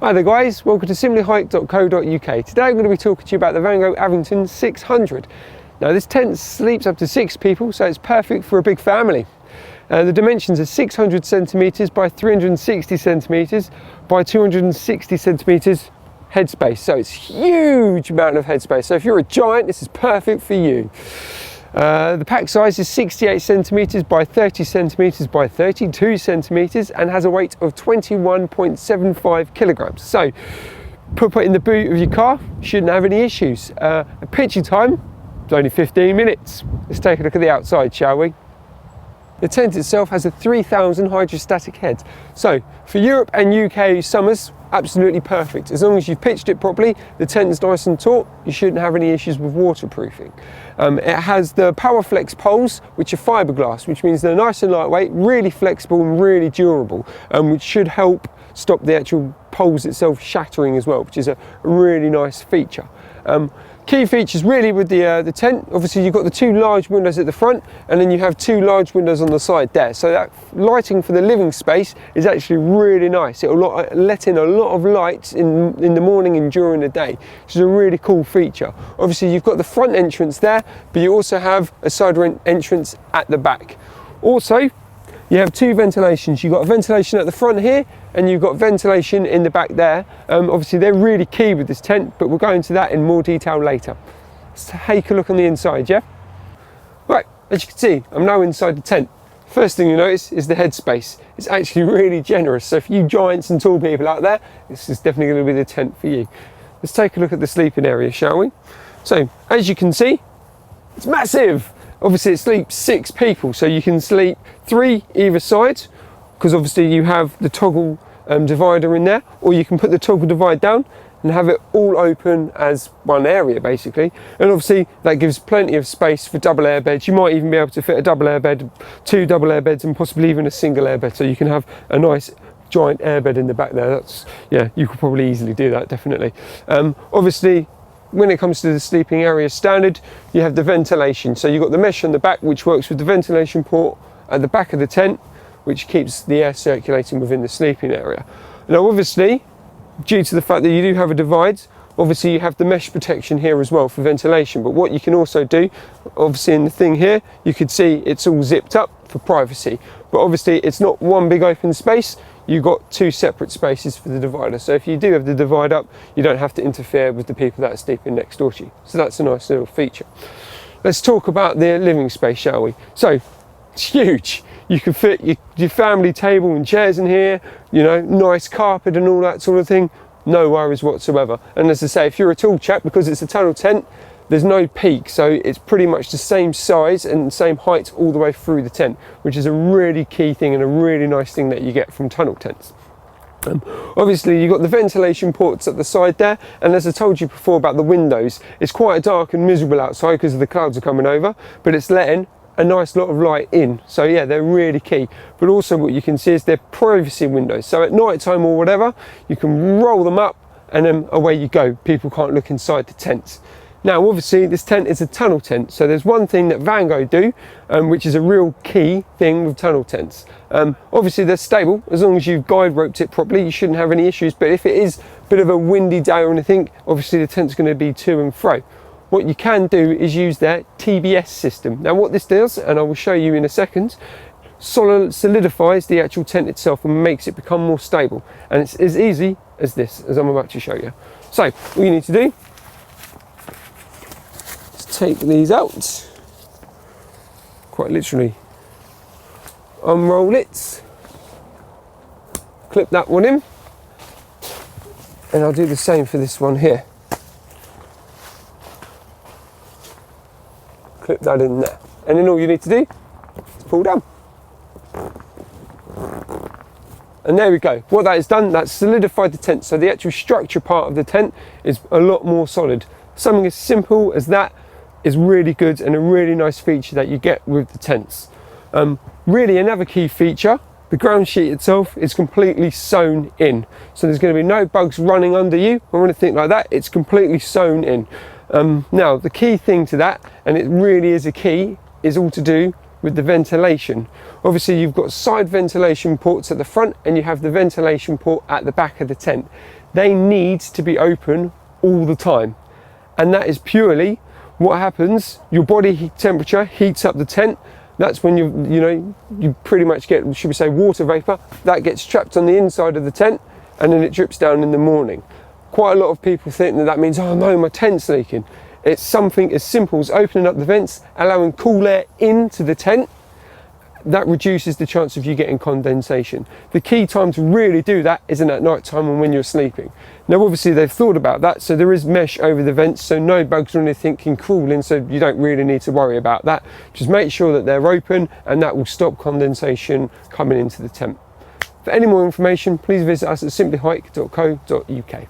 Hi there guys, welcome to simplyhike.co.uk. Today I'm going to be talking to you about the Vango Avington 600. Now this tent sleeps up to 6 people, so it's perfect for a big family. The dimensions are 600 centimetres by 360 centimetres by 260 centimetres headspace. So it's a huge amount of headspace. So if you're a giant, this is perfect for you. The pack size is 68 centimetres by 30 centimetres by 32 centimetres and has a weight of 21.75 kilograms. So put it in the boot of your car, shouldn't have any issues. Pitching time is only 15 minutes. Let's take a look at the outside, shall we? The tent itself has a 3000 hydrostatic head. So for Europe and UK summers, absolutely perfect. As long as you've pitched it properly, the tent is nice and taut, you shouldn't have any issues with waterproofing. It has the PowerFlex poles, which are fiberglass, which means they're nice and lightweight, really flexible and really durable, which should help stop the actual poles itself shattering as well, which is a really nice feature. Key features really with the tent, obviously you've got the 2 large windows at the front and then you have 2 large windows on the side there. So that lighting for the living space is actually really nice. It will let in a lot of light in the morning and during the day, which is a really cool feature. Obviously you've got the front entrance there, but you also have a side entrance at the back. Also, you have 2 ventilations. You've got a ventilation at the front here and you've got ventilation in the back there. Obviously they're really key with this tent, but we'll go into that in more detail later. Let's take a look on the inside, yeah? Right, as you can see, I'm now inside the tent. First thing you notice is the headspace. It's actually really generous. So for you giants and tall people out there, this is definitely going to be the tent for you. Let's take a look at the sleeping area, shall we? So as you can see, it's massive. Obviously it sleeps 6 people, so you can sleep 3 either side, because obviously you have the toggle divider in there, or you can put the toggle divide down and have it all open as one area basically. And obviously that gives plenty of space for double air beds. You might even be able to fit a double air bed, 2 double air beds, and possibly even a single air bed, so you can have a nice giant air bed in the back there. That's, yeah, you could probably easily do that, definitely. Obviously when it comes to the sleeping area standard, you have the ventilation. So you've got the mesh on the back, which works with the ventilation port at the back of the tent, which keeps the air circulating within the sleeping area. Now obviously, due to the fact that you do have a divide, obviously you have the mesh protection here as well for ventilation. But what you can also do, obviously in the thing here, you could see it's all zipped up for privacy. But obviously it's not one big open space, you've got 2 separate spaces for the divider. So if you do have the divide up, you don't have to interfere with the people that are sleeping next door to you. So that's a nice little feature. Let's talk about the living space, shall we? So it's huge. You can fit your family table and chairs in here, you know, nice carpet and all that sort of thing. No worries whatsoever. And as I say, if you're a tall chap, because it's a tunnel tent, there's no peak, so it's pretty much the same size and same height all the way through the tent, which is a really key thing and a really nice thing that you get from tunnel tents. Obviously you've got the ventilation ports at the side there, and as I told you before about the windows, it's quite dark and miserable outside because the clouds are coming over, but it's letting a nice lot of light in. So yeah, they're really key. But also what you can see is they're privacy windows, so at night time or whatever, you can roll them up and then away you go. People can't look inside the tents. Now obviously this tent is a tunnel tent, so there's one thing that Vango do, which is a real key thing with tunnel tents. Obviously they're stable, as long as you've guide roped it properly, you shouldn't have any issues. But if it is a bit of a windy day or anything, obviously the tent's going to be to and fro. What you can do is use their TBS system. Now what this does, and I will show you in a second, solidifies the actual tent itself and makes it become more stable. And it's as easy as this, as I'm about to show you. So all you need to do, take these out, quite literally unroll it, clip that one in, and I'll do the same for this one here. Clip that in there, and then all you need to do is pull down. And there we go. What that has done, that's solidified the tent, so the actual structure part of the tent is a lot more solid. Something as simple as that is really good and a really nice feature that you get with the tents. Really another key feature, the ground sheet itself is completely sewn in. So there's going to be no bugs running under you or anything like that, it's completely sewn in. Now the key thing to that, and it really is a key, is all to do with the ventilation. Obviously you've got side ventilation ports at the front and you have the ventilation port at the back of the tent. they need to be open all the time. And that is purely what happens. Your body temperature heats up the tent. That's when you pretty much get, should we say, water vapor that gets trapped on the inside of the tent, and then it drips down in the morning. Quite a lot of people think that means, oh no, my tent's leaking. It's something as simple as opening up the vents, allowing cool air into the tent. That reduces the chance of you getting condensation. The key time to really do that isn't at night time and when you're sleeping. Now obviously they've thought about that, so there is mesh over the vents, so no bugs or anything can crawl in, so you don't really need to worry about that. Just make sure that they're open, and that will stop condensation coming into the tent. For any more information, please visit us at simplyhike.co.uk.